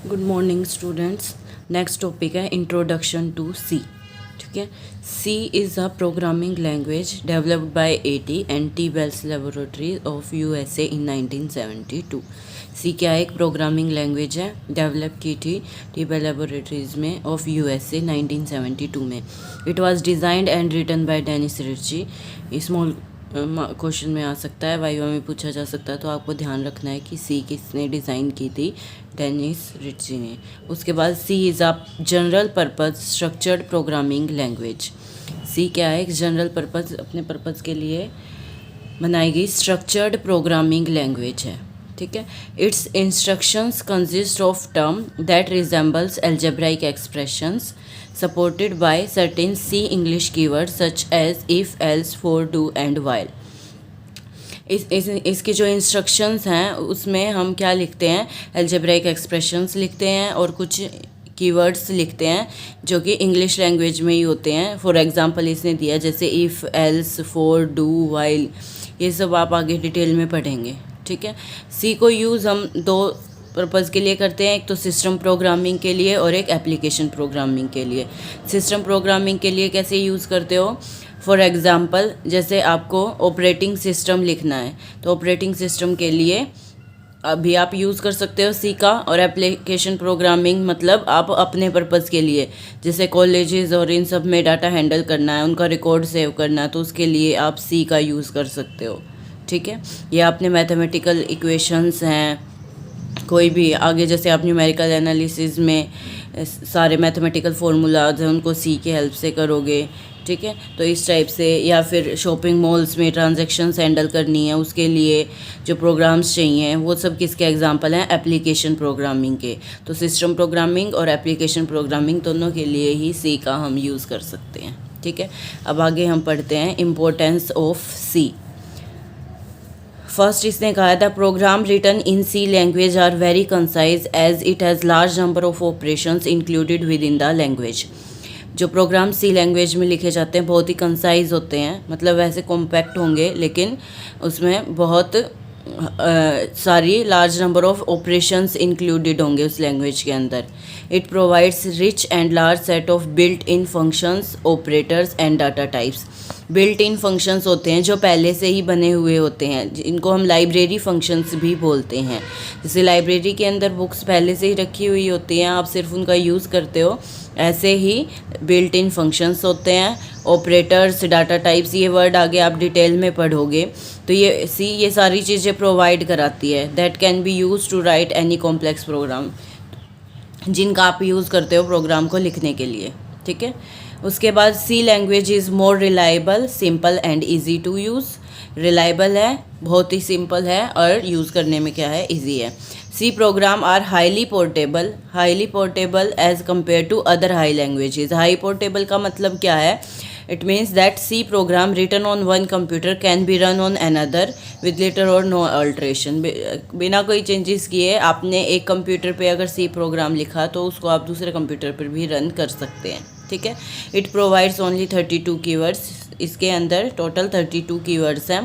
Good morning students. Next topic है introduction to C. ठीक है। C is a programming language developed by AT and T Bells laboratory of USA in 1972। C क्या है? एक programming language है, develop की थी टी बेल लेबोरेटरीज में ऑफ यूएसए 1972 में। It was designed and written by Dennis Ritchie. Small question में आ सकता है, वाइवा में पूछा जा सकता है, तो आपको ध्यान रखना है कि सी किसने डिज़ाइन की थी? डेनिस रिची ने। उसके बाद C is a general purpose structured programming language. C क्या है? एक जनरल पर्पज़, अपने पर्पज़ के लिए बनाई गई स्ट्रक्चर्ड प्रोग्रामिंग लैंग्वेज है। ठीक है। It's instructions consist of term that resembles algebraic expressions supported by certain C English keywords such as if, else, for, do and while। इसके जो इंस्ट्रक्शंस हैं उसमें हम क्या लिखते हैं? एल्जेब्राइक एक्सप्रेशंस लिखते हैं और कुछ कीवर्ड्स लिखते हैं जो कि इंग्लिश लैंग्वेज में ही होते हैं। फॉर एग्जांपल इसने दिया जैसे if, else, for, do, while, ये सब आप आगे डिटेल में पढ़ेंगे। ठीक है। सी को यूज़ हम दो पर्पज़ के लिए करते हैं, एक तो सिस्टम प्रोग्रामिंग के लिए और एक एप्लीकेशन प्रोग्रामिंग के लिए। सिस्टम प्रोग्रामिंग के लिए कैसे यूज़ करते हो? फॉर एग्ज़ाम्पल जैसे आपको ऑपरेटिंग सिस्टम लिखना है तो ऑपरेटिंग सिस्टम के लिए अभी आप यूज़ कर सकते हो सी का। और एप्लीकेशन प्रोग्रामिंग मतलब आप अपने पर्पज़ के लिए, जैसे कॉलेजेस और इन सब में डाटा हैंडल करना है, उनका रिकॉर्ड सेव करना है, तो उसके लिए आप सी का यूज़ कर सकते हो। ठीक है। या अपने मैथमेटिकल इक्वेशंस हैं, कोई भी आगे जैसे आप न्यूमेरिकल एनालिसिस में सारे मैथमेटिकल फार्मूलाज हैं उनको सी के हेल्प से करोगे। ठीक है। तो इस टाइप से, या फिर शॉपिंग मॉल्स में ट्रांजैक्शंस हैंडल करनी है उसके लिए जो प्रोग्राम्स चाहिए, वो सब किसके एग्जांपल हैं? एप्लीकेशन प्रोग्रामिंग के। तो सिस्टम प्रोग्रामिंग और एप्लीकेशन प्रोग्रामिंग दोनों के लिए ही सी का हम यूज़ कर सकते हैं। ठीक है। अब आगे हम पढ़ते हैं इम्पोर्टेंस ऑफ सी। फर्स्ट इसने कहा था program written in C language are very concise as it has large number of operations included within the language. जो प्रोग्राम सी लैंग्वेज में लिखे जाते हैं बहुत ही कंसाइज होते हैं, मतलब वैसे कॉम्पैक्ट होंगे लेकिन उसमें बहुत सारी large number of operations included होंगे उस लैंग्वेज के अंदर। It provides rich and large set of built in functions, operators and data types. Built in functions होते हैं जो पहले से ही बने हुए होते हैं, इनको हम लाइब्रेरी फंक्शंस भी बोलते हैं। जैसे लाइब्रेरी के अंदर बुक्स पहले से ही रखी हुई होती हैं, आप सिर्फ उनका यूज़ करते हो, ऐसे ही बिल्ट इन फंक्शंस होते हैं। ऑपरेटर्स, डाटा टाइप्स, ये वर्ड आगे आप डिटेल में पढ़ोगे। तो ये सारी चीज़ें प्रोवाइड कराती है। That can be use to write any complex program, जिनका आप यूज़ करते हो प्रोग्राम को लिखने के लिए। ठीक है। उसके बाद C language is more reliable, simple and easy to use. Reliable है, बहुत ही सिंपल है और यूज़ करने में क्या है? ईजी है। C program are highly portable as compare to other high languages. High portable का मतलब क्या है? It means that C program written on one computer can be run on another with litter or no alteration. बिना कोई changes किए आपने एक computer पे अगर सी प्रोग्राम लिखा तो उसको आप दूसरे कंप्यूटर पर भी रन कर सकते हैं। ठीक है। It provides only 32 keywords. इसके अंदर टोटल 32 कीवर्ड्स हैं।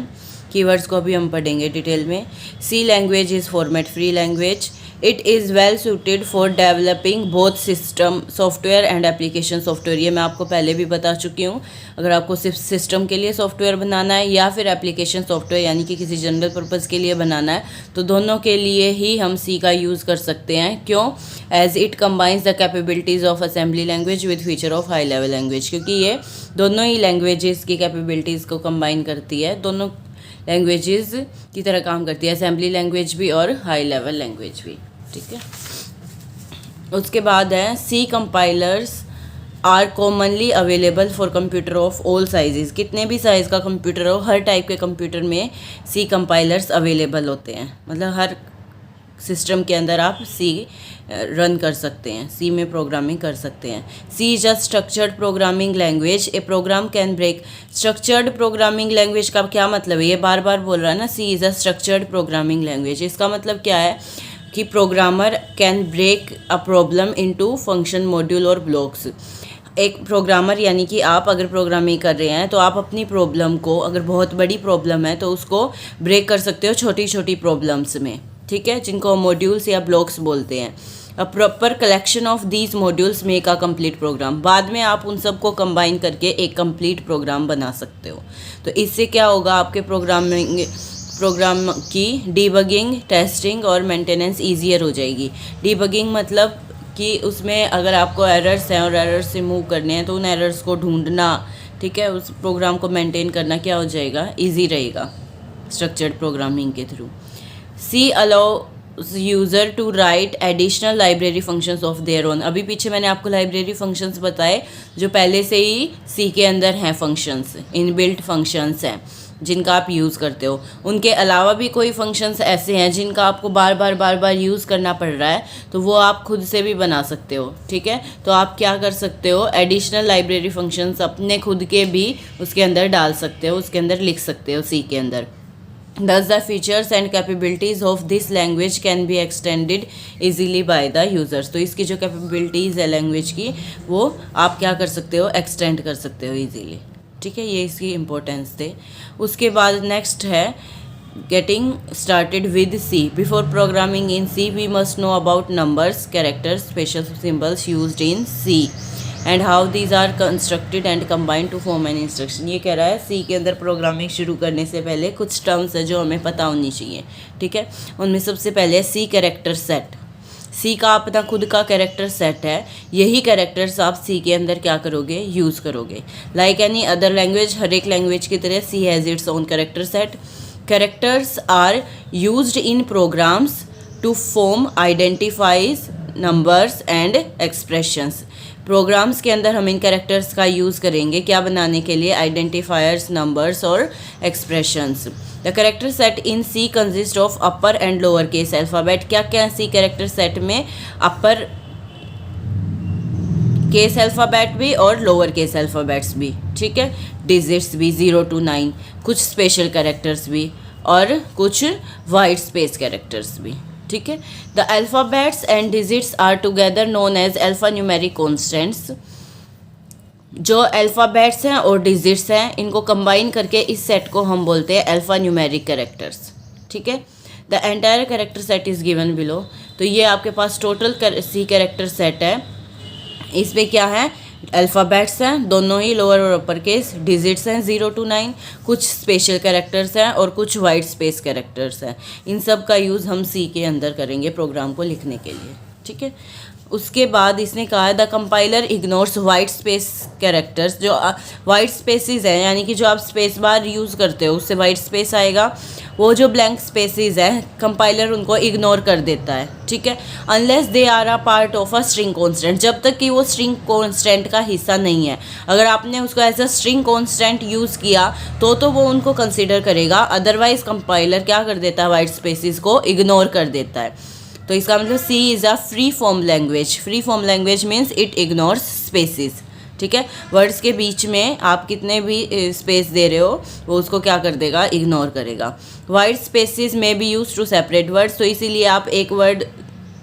कीवर्ड्स को अभी हम पढ़ेंगे डिटेल में। C language is format free language. It is well suited for developing both system software and application software. ये मैं आपको पहले भी बता चुकी हूँ। अगर आपको सिर्फ सिस्टम के लिए सॉफ्टवेयर बनाना है या फिर एप्लीकेशन सॉफ्टवेयर यानी कि किसी जनरल पर्पज़ के लिए बनाना है, तो दोनों के लिए ही हम सी का यूज़ कर सकते हैं। क्यों? As it combines the capabilities of assembly language with feature of high level language. क्योंकि ये दोनों ही लैंग्वेजेस की कैपेबिलिटीज़ को कंबाइन करती है, दोनों लैंग्वेजेस की तरह काम करती है, असेंबली लैंग्वेज भी और हाई लेवल लैंग्वेज भी। ठीक है। उसके बाद है C compilers are commonly available for computer of all sizes. कितने भी साइज़ का कंप्यूटर हो, हर टाइप के कंप्यूटर में सी कंपाइलर्स अवेलेबल होते हैं। मतलब हर सिस्टम के अंदर आप सी रन कर सकते हैं, सी में प्रोग्रामिंग कर सकते हैं। C is a structured programming language. A program can break. Structured programming language का क्या मतलब है? ये बार बार बोल रहा है ना, C is a structured programming language. इसका मतलब क्या है कि programmer can break a problem into function, module और ब्लॉक्स। एक प्रोग्रामर यानी कि आप अगर प्रोग्रामिंग कर रहे हैं तो आप अपनी प्रॉब्लम को, अगर बहुत बड़ी प्रॉब्लम है तो उसको ब्रेक कर सकते हो छोटी छोटी प्रॉब्लम्स में। ठीक है, जिनको मॉड्यूल्स या ब्लॉक्स बोलते हैं। A proper collection of these modules make a complete program. बाद में आप उन सबको कंबाइन करके एक कंप्लीट प्रोग्राम बना सकते हो। तो इससे क्या होगा, आपके प्रोग्राम की डीबगिंग, टेस्टिंग और मेंटेनेंस ईजियर हो जाएगी। डीबगिंग मतलब कि उसमें अगर आपको एरर्स हैं और एरर्स रिमूव करने हैं तो उन एरर्स को ढूंढना, ठीक है, उस प्रोग्राम को मेंटेन करना क्या हो जाएगा, ईजी रहेगा स्ट्रक्चर्ड प्रोग्रामिंग के थ्रू। C allows user to write additional library functions of their own. अभी पीछे मैंने आपको लाइब्रेरी फंक्शंस बताए जो पहले से ही सी के अंदर हैं, फंक्शंस, इनबिल्ट फंक्शंस हैं जिनका आप यूज़ करते हो। उनके अलावा भी कोई फंक्शंस ऐसे हैं जिनका आपको बार बार यूज़ करना पड़ रहा है, तो वो आप खुद से भी बना सकते हो, ठीक है। तो आप क्या कर सकते हो, एडिशनल लाइब्रेरी फंक्शंस अपने खुद के भी उसके अंदर डाल सकते हो, उसके अंदर लिख सकते हो सी के अंदर। Thus the features and capabilities of this language can be extended easily by the users। तो इसकी जो कैपेबिलिटीज़ है लैंग्वेज की, वो आप क्या कर सकते हो, एक्सटेंड कर सकते हो ईजीली, ठीक है। ये इसकी इम्पोर्टेंस थे। उसके बाद नेक्स्ट है getting started with C. Before programming in C we must know about numbers, characters, special symbols used in C and how these are constructed and combined to form an instruction. ये कह रहा है सी के अंदर programming शुरू करने से पहले कुछ टर्म्स है जो हमें पता होनी चाहिए, ठीक है। उनमें सबसे पहले सी कैरेक्टर सेट। सी का अपना खुद का कैरेक्टर सेट है, यही कैरेक्टर्स आप सी के अंदर क्या करोगे, यूज़ करोगे। लाइक एनी अदर लैंग्वेज, हर एक लैंग्वेज की तरह C has its own character set. Characters are used in programs to form identifies numbers and expressions. Programs के अंदर हम इन कैरेक्टर्स का यूज़ करेंगे क्या बनाने के लिए, आइडेंटिफायर्स, नंबर्स और expressions. The character set in C consist of upper and lower case alphabet. क्या क्या सी कैरेक्टर सेट में, अपर केस अल्फ़ाबेट भी और लोअर केस अल्फ़ाबेट्स भी, ठीक है, डिजिट्स भी 0 to 9, कुछ स्पेशल कैरेक्टर्स भी और कुछ वाइट स्पेस कैरेक्टर्स भी, ठीक है। The alphabets and digits are together known as alpha numeric constants. जो अल्फ़ाबेट्स हैं और डिजिट्स हैं, इनको कंबाइन करके इस सेट को हम बोलते हैं अल्फ़ा न्यूमेरिक कैरेक्टर्स, ठीक है। The entire character set is given below. तो ये आपके पास टोटल सी कैरेक्टर सेट है। इसमें क्या है, अल्फ़ाबेट्स हैं दोनों ही, लोअर और अपर केस, डिजिट्स हैं 0 to 9, कुछ स्पेशल कैरेक्टर्स हैं और कुछ वाइट स्पेस कैरेक्टर्स हैं। इन सब का यूज़ हम सी के अंदर करेंगे प्रोग्राम को लिखने के लिए, ठीक है। उसके बाद इसने कहा है the compiler ignores white space characters. जो वाइट स्पेसेस हैं, यानी कि जो आप स्पेस बार यूज़ करते हो उससे वाइट स्पेस आएगा, वो जो ब्लैंक स्पेसेस हैं कंपाइलर उनको इग्नोर कर देता है, ठीक है। Unless they are a part of a string constant, जब तक कि वो स्ट्रिंग कॉन्स्टेंट का हिस्सा नहीं है। अगर आपने उसको as a string constant use किया तो वो उनको कंसिडर करेगा, अदरवाइज कंपाइलर क्या कर देता है, वाइट स्पेसेस को इग्नोर कर देता है। तो इसका मतलब C is a free form language. Free form language means it ignores spaces, ठीक है। वर्ड्स के बीच में आप कितने भी स्पेस दे रहे हो वो उसको क्या कर देगा, इग्नोर करेगा। White spaces may be use to separate words. तो इसीलिए आप एक वर्ड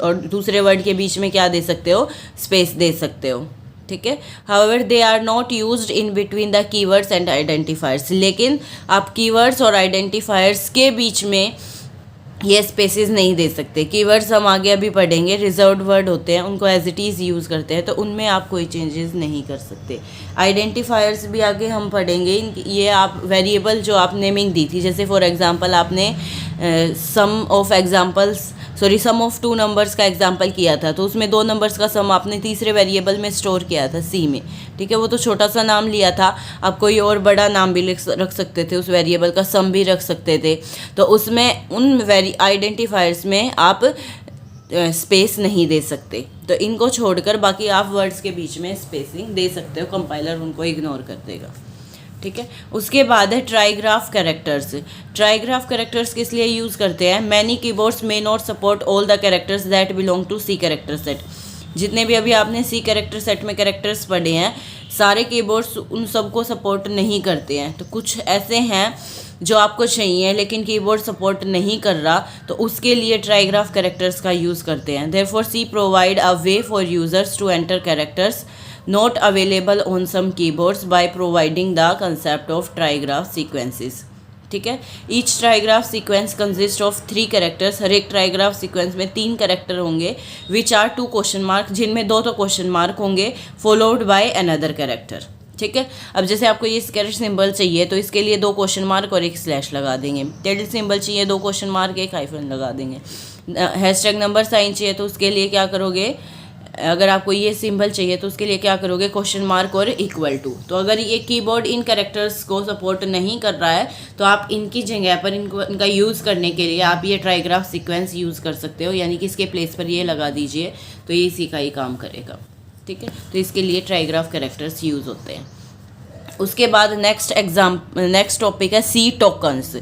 और दूसरे वर्ड के बीच में क्या दे सकते हो, स्पेस दे सकते हो, ठीक है। However they are not used in between the keywords and identifiers. लेकिन आप कीवर्ड्स और आइडेंटिफायर्स के बीच में ये स्पेसेस नहीं दे सकते। कीवर्ड्स हम आगे अभी पढ़ेंगे, रिजर्व्ड वर्ड होते हैं, उनको एज इट इज़ यूज़ करते हैं, तो उनमें आप कोई चेंजेस नहीं कर सकते। आइडेंटिफायर्स भी आगे हम पढ़ेंगे। ये आप वेरिएबल जो आप नेमिंग दी थी, जैसे फॉर एग्जांपल आपने सम ऑफ 2 नंबर्स का एग्जांपल किया था, तो उसमें 2 नंबर्स का सम आपने तीसरे वेरिएबल में स्टोर किया था सी में, ठीक है। वो तो छोटा सा नाम लिया था, आप कोई और बड़ा नाम भी रख सकते थे, उस वेरिएबल का सम भी रख सकते थे। तो उसमें उन आइडेंटिफायर्स में आप स्पेस नहीं दे सकते। तो इनको छोड़कर बाकी आप वर्ड्स के बीच में स्पेसिंग दे सकते हो, कंपाइलर उनको इग्नोर कर देगा, ठीक है। उसके बाद है ट्राईग्राफ कैरेक्टर्स। ट्राईग्राफ कैरेक्टर्स किस लिए यूज़ करते हैं, many keyboards may not support all the characters that belong to C character set. जितने भी अभी आपने सी कैरेक्टर सेट में कैरेक्टर्स पढ़े हैं, सारे कीबोर्ड्स उन सबको सपोर्ट नहीं करते हैं। तो कुछ ऐसे हैं जो आपको चाहिए लेकिन कीबोर्ड सपोर्ट नहीं कर रहा, तो उसके लिए ट्राईग्राफ कैरेक्टर्स का यूज़ करते हैं। Therefore C provide a way for users to enter characters not available on some keyboards by providing the concept of trigraph sequences, ठीक है। Each trigraph sequence consist of 3 characters, हर एक ट्राईग्राफ सीक्वेंस में 3 character होंगे, which are 2 question mark, जिनमें 2 तो question mark होंगे, followed by another character. ठीक है। अब जैसे आपको ये स्केच सिंबल चाहिए तो इसके लिए 2 क्वेश्चन मार्क और एक स्लैश लगा देंगे। टिल्ड सिंबल चाहिए 2 क्वेश्चन मार्क एक हाइफन लगा देंगे। हैशटैग नंबर साइन चाहिए तो उसके लिए क्या करोगे, अगर आपको ये सिंबल चाहिए तो उसके लिए क्या करोगे, क्वेश्चन मार्क और इक्वल टू। तो अगर ये कीबोर्ड इन कैरेक्टर्स को सपोर्ट नहीं कर रहा है तो आप इनकी जगह पर इनका यूज़ करने के लिए आप ये ट्राईग्राफ सीक्वेंस यूज़ कर सकते हो, यानी कि इसके प्लेस पर ये लगा दीजिए तो ये इसी का ही काम करेगा। ठीक है। तो इसके लिए ट्राईग्राफ कैरेक्टर्स यूज़ होते हैं। उसके बाद नेक्स्ट टॉपिक है C tokens.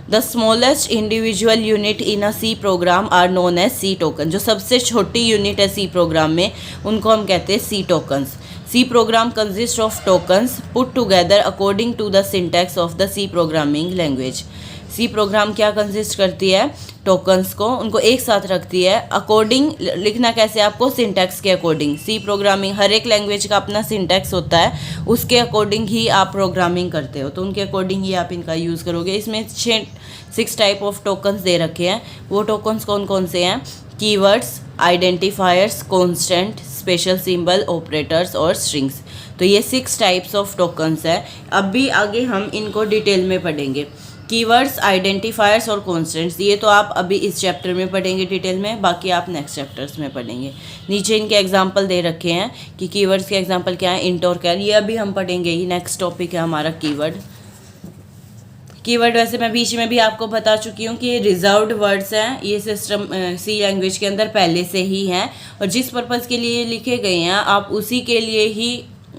The smallest individual unit in a C program are known as C token. जो सबसे छोटी यूनिट है सी प्रोग्राम में उनको हम कहते हैं C tokens. C program consist of tokens put together according to the syntax of the C programming language. C program क्या कंसिस्ट करती है, टोकन्स को उनको एक साथ रखती है। अकॉर्डिंग लिखना कैसे आपको, सिंटैक्स के अकॉर्डिंग। सी प्रोग्रामिंग, हर एक लैंग्वेज का अपना सिंटैक्स होता है, उसके अकॉर्डिंग ही आप प्रोग्रामिंग करते हो, तो उनके अकॉर्डिंग ही आप इनका यूज़ करोगे। इसमें 6 टाइप ऑफ टोकन्स दे रखे हैं। वो टोकन्स कौन कौन से हैं, keywords, identifiers, constant, special symbol, operators और स्ट्रिंग्स। तो ये 6 टाइप्स ऑफ टोकन्स है। अब भी आगे हम इनको डिटेल में पढ़ेंगे। कीवर्ड्स, आइडेंटिफायर्स और कॉन्स्टेंट्स, ये तो आप अभी इस चैप्टर में पढ़ेंगे डिटेल में, बाकी आप नेक्स्ट चैप्टर्स में पढ़ेंगे। नीचे इनके एग्जांपल दे रखे हैं कि कीवर्ड्स के एग्जांपल क्या है, इंट और कैर, ये अभी हम पढ़ेंगे ही। नेक्स्ट टॉपिक है हमारा कीवर्ड। कीवर्ड वैसे मैं बीच में भी आपको बता चुकी हूँ कि ये रिजर्व्ड वर्ड्स हैं, ये सिस्टम सी लैंग्वेज के अंदर पहले से ही हैं और जिस पर्पज़ के लिए लिखे गए हैं आप उसी के लिए ही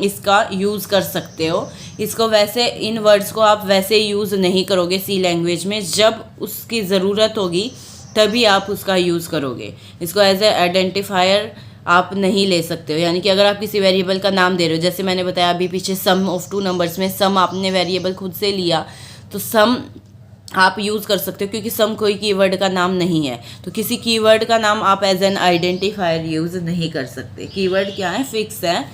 इसका यूज़ कर सकते हो। इसको वैसे इन वर्ड्स को आप वैसे यूज़ नहीं करोगे सी लैंग्वेज में, जब उसकी ज़रूरत होगी तभी आप उसका यूज़ करोगे। इसको एज ए आइडेंटिफायर आप नहीं ले सकते हो, यानी कि अगर आप किसी वेरिएबल का नाम दे रहे हो, जैसे मैंने बताया अभी पीछे सम ऑफ 2 नंबर्स में सम आपने वेरिएबल खुद से लिया तो सम आप यूज़ कर सकते हो क्योंकि सम कोई कीवर्ड का नाम नहीं है। तो किसी कीवर्ड का नाम आप एज एन आइडेंटिफायर यूज़ नहीं कर सकते। कीवर्ड क्या है, फिक्स है,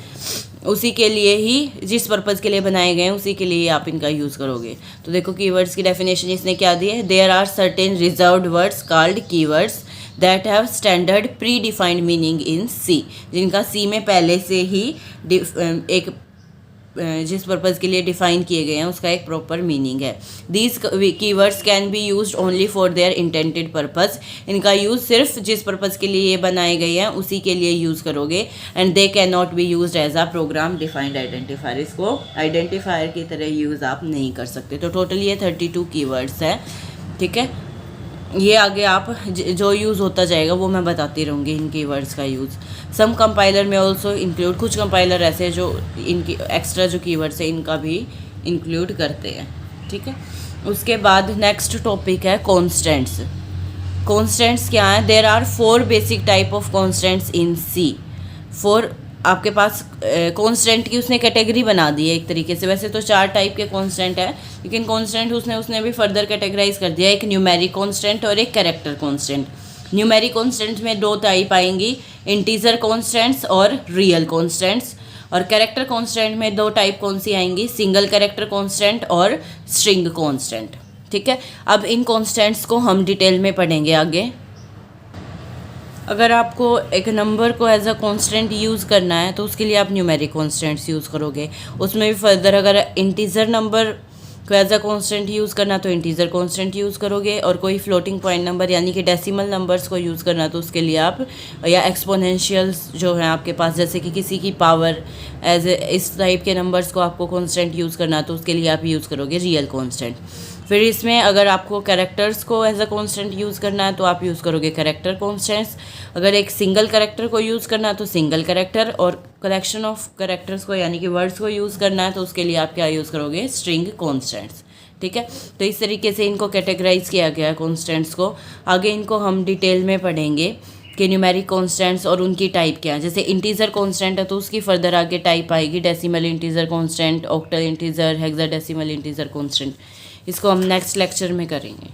उसी के लिए ही, जिस पर्पज़ के लिए बनाए गए हैं उसी के लिए आप इनका यूज़ करोगे। तो देखो कीवर्ड्स की डेफिनेशन इसने क्या दी है, there are certain reserved words called keywords that have standard predefined meaning in C, जिनका सी में पहले से ही एक जिस पर्पज़ के लिए डिफ़ाइन किए गए हैं उसका एक प्रॉपर मीनिंग है। These keywords can be used only for their intended purpose. इनका यूज़ सिर्फ जिस पर्पज़ के लिए ये बनाए गए हैं उसी के लिए यूज़ करोगे। And they can not be used as a program defined identifier. इसको आइडेंटिफायर की तरह यूज़ आप नहीं कर सकते। तो टोटल ये 32 कीवर्ड्स हैं। ठीक है, ये आगे आप जो यूज़ होता जाएगा वो मैं बताती रहूँगी इन कीवर्ड्स का यूज़। सम कंपाइलर में ऑल्सो इंक्लूड, कुछ कंपाइलर ऐसे जो इनकी एक्स्ट्रा जो कीवर्ड्स है इनका भी इंक्लूड करते हैं। ठीक है, उसके बाद नेक्स्ट टॉपिक है कॉन्स्टेंट्स। कॉन्स्टेंट्स क्या है, there are 4 basic type of constants in C. 4 आपके पास कॉन्स्टेंट की उसने कैटेगरी बना दी है एक तरीके से। वैसे तो 4 टाइप के कॉन्स्टेंट है, लेकिन कॉन्स्टेंट उसने भी फर्दर कैटेगराइज कर दिया, एक न्यूमेरिक कॉन्स्टेंट और एक कैरेक्टर कॉन्स्टेंट। न्यूमेरिक कॉन्स्टेंट में 2 टाइप आएंगी, इंटीजर कॉन्स्टेंट्स और रियल कॉन्स्टेंट्स। और कैरेक्टर कॉन्स्टेंट में 2 टाइप कौन सी आएंगी, सिंगल कैरेक्टर कॉन्स्टेंट और स्ट्रिंग कॉन्स्टेंट। ठीक है, अब इन कॉन्स्टेंट्स को हम डिटेल में पढ़ेंगे आगे। अगर आपको एक नंबर को एज अ कांस्टेंट यूज़ करना है तो उसके लिए आप न्यूमेरिक कांस्टेंट्स यूज़ करोगे। उसमें भी फर्दर अगर इंटीजर नंबर को एज अ कांस्टेंट यूज़ करना तो इंटीजर कांस्टेंट यूज़ करोगे, और कोई फ्लोटिंग पॉइंट नंबर यानी कि डेसिमल नंबर्स को यूज़ करना तो उसके लिए आप, या एक्सपोनेंशियल्स जो हैं आपके पास, जैसे कि किसी की पावर एज इस टाइप के नंबर्स को आपको कांस्टेंट यूज़ करना तो उसके लिए आप यूज़ करोगे रियल कांस्टेंट। फिर इसमें अगर आपको कैरेक्टर्स को एज अ कांस्टेंट यूज़ करना है तो आप यूज़ करोगे कैरेक्टर कांस्टेंट्स। अगर एक सिंगल कैरेक्टर को यूज़ करना है तो सिंगल कैरेक्टर, और कलेक्शन ऑफ कैरेक्टर्स को यानी कि वर्ड्स को यूज़ करना है तो उसके लिए आप क्या यूज़ करोगे, स्ट्रिंग कांस्टेंट्स। ठीक है, तो इस तरीके से इनको कैटेगराइज किया गया है कांस्टेंट्स को। आगे इनको हम डिटेल में पढ़ेंगे कि न्यूमेरिक कांस्टेंट्स और उनकी टाइप क्या है। जैसे इंटीजर कांस्टेंट है तो उसकी फर्दर आगे टाइप आएगी, decimal integer constant, octal integer, hexadecimal integer constant. इसको हम नेक्स्ट लेक्चर में करेंगे।